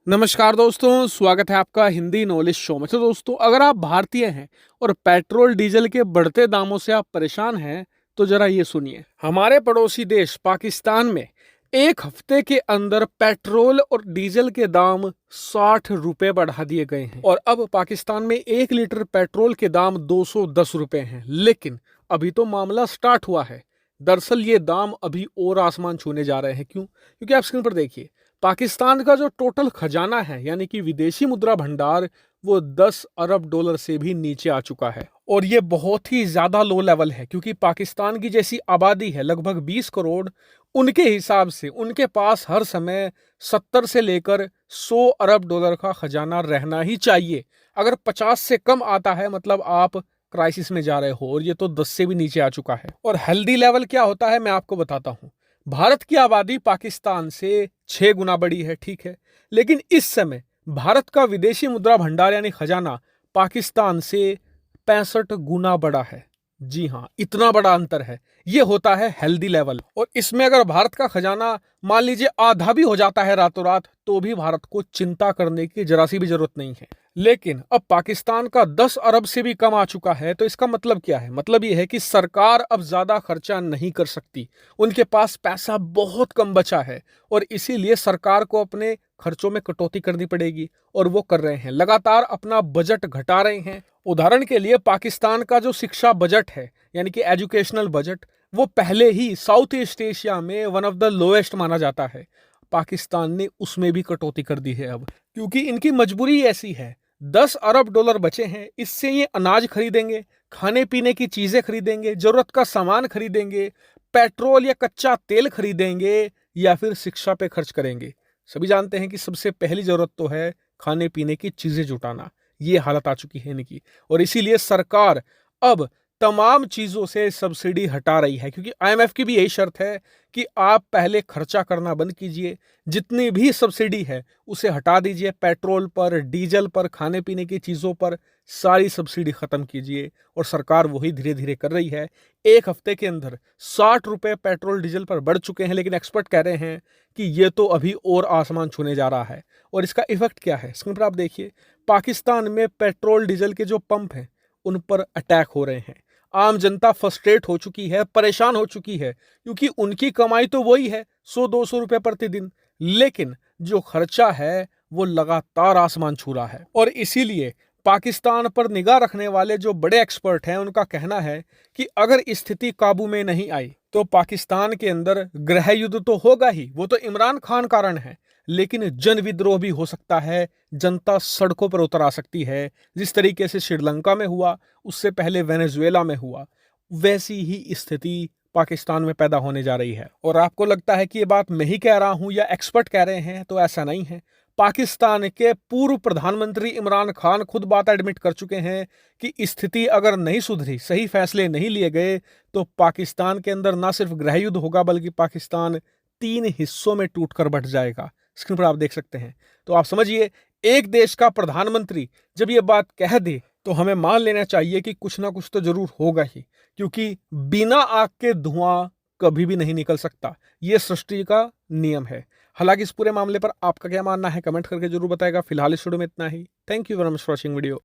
नमस्कार दोस्तों, स्वागत है आपका हिंदी नॉलेज शो में। तो दोस्तों, अगर आप भारतीय हैं और पेट्रोल डीजल के बढ़ते दामों से आप परेशान हैं तो जरा ये सुनिए। हमारे पड़ोसी देश पाकिस्तान में एक हफ्ते के अंदर पेट्रोल और डीजल के दाम 60 रुपए बढ़ा दिए गए हैं और अब पाकिस्तान में 1 लीटर पेट्रोल के दाम 210 रुपए हैं। लेकिन अभी तो मामला स्टार्ट हुआ है। दरअसल ये दाम अभी और आसमान छूने जा रहे हैं। क्यों? क्योंकि आप स्क्रीन पर देखिए, पाकिस्तान का जो टोटल खजाना है यानी कि विदेशी मुद्रा भंडार, वो 10 अरब डॉलर से भी नीचे आ चुका है और ये बहुत ही ज्यादा लो लेवल है क्योंकि पाकिस्तान की जैसी आबादी है लगभग 20 करोड़। उनके हिसाब से उनके पास हर समय 70 से लेकर 100 अरब डॉलर का खजाना रहना ही चाहिए। अगर 50 से कम आता है मतलब आप क्राइसिस में जा रहे हो और ये तो 10 से भी नीचे आ चुका है। और हेल्दी लेवल क्या होता है मैं आपको बताता हूं। भारत की आबादी पाकिस्तान से 6 गुना बड़ी है, ठीक है, लेकिन इस समय भारत का विदेशी मुद्रा भंडार यानी खजाना पाकिस्तान से 65 गुना बड़ा है। जी हां, इतना बड़ा अंतर है। ये होता है हेल्दी लेवल। और इसमें अगर भारत का खजाना मान लीजिए आधा भी हो जाता है रातों रात तो भी भारत को चिंता करने की जरा सी भी जरूरत नहीं है। लेकिन अब पाकिस्तान का 10 अरब से भी कम आ चुका है तो इसका मतलब क्या है? मतलब ये है कि सरकार अब ज्यादा खर्चा नहीं कर सकती। उनके पास पैसा बहुत कम बचा है और इसीलिए सरकार को अपने खर्चों में कटौती करनी पड़ेगी और वो कर रहे हैं। लगातार अपना बजट घटा रहे हैं। उदाहरण के लिए पाकिस्तान का जो शिक्षा बजट है यानी कि एजुकेशनल बजट, वो पहले ही साउथ ईस्ट एशिया में वन ऑफ द लोएस्ट माना जाता है। पाकिस्तान ने उसमें भी कटौती कर दी है अब, क्योंकि इनकी मजबूरी ऐसी है। 10 अरब डॉलर बचे हैं, इससे ये अनाज खरीदेंगे, खाने पीने की चीजें खरीदेंगे, जरूरत का सामान खरीदेंगे, पेट्रोल या कच्चा तेल खरीदेंगे या फिर शिक्षा पे खर्च करेंगे। सभी जानते हैं कि सबसे पहली जरूरत तो है खाने पीने की चीजें जुटाना। ये हालत आ चुकी है इनकी और इसीलिए सरकार अब तमाम चीजों से सब्सिडी हटा रही है, क्योंकि आईएमएफ की भी यही शर्त है कि आप पहले खर्चा करना बंद कीजिए, जितनी भी सब्सिडी है उसे हटा दीजिए। पेट्रोल पर, डीजल पर, खाने पीने की चीजों पर सारी सब्सिडी खत्म कीजिए और सरकार वही धीरे धीरे कर रही है। एक हफ्ते के अंदर 60 रुपए पेट्रोल डीजल पर बढ़ चुके हैं, लेकिन एक्सपर्ट कह रहे हैं कि ये तो अभी और आसमान छूने जा रहा है। और इसका इफेक्ट क्या है स्क्रीन पर आप देखिए। पाकिस्तान में पेट्रोल डीजल के जो पंप हैं उन पर अटैक हो रहे हैं। आम जनता फ्रस्ट्रेट हो चुकी है, परेशान हो चुकी है, क्योंकि उनकी कमाई तो वही है 100-200 रुपए प्रतिदिन, लेकिन जो खर्चा है वो लगातार आसमान छू रहा है। और इसीलिए पाकिस्तान पर निगाह रखने वाले जो बड़े एक्सपर्ट हैं उनका कहना है कि अगर स्थिति काबू में नहीं आई तो पाकिस्तान के अंदर गृह युद्ध तो होगा ही, वो तो इमरान खान कारण है, लेकिन जन विद्रोह भी हो सकता है। जनता सड़कों पर उतर आ सकती है। जिस तरीके से श्रीलंका में हुआ, उससे पहले वेनेजुएला में हुआ, वैसी ही स्थिति पाकिस्तान में पैदा होने जा रही है। और आपको लगता है कि ये बात मैं ही कह रहा हूं या एक्सपर्ट कह रहे हैं, तो ऐसा नहीं है। पाकिस्तान के पूर्व प्रधानमंत्री इमरान खान खुद बात एडमिट कर चुके हैं कि स्थिति अगर नहीं सुधरी, सही फैसले नहीं लिए गए, तो पाकिस्तान के अंदर ना सिर्फ गृह युद्ध होगा बल्कि पाकिस्तान 3 हिस्सों में टूटकर बट जाएगा। स्क्रीन पर आप देख सकते हैं। तो आप समझिए, एक देश का प्रधानमंत्री जब ये बात कह दे तो हमें मान लेना चाहिए कि कुछ ना कुछ तो जरूर होगा ही, क्योंकि बिना आग के धुआं कभी भी नहीं निकल सकता। ये सृष्टि का नियम है। हालांकि इस पूरे मामले पर आपका क्या मानना है कमेंट करके जरूर बताएगा। फिलहाल इस वीडियो में इतना ही। Thank you very much for watching video.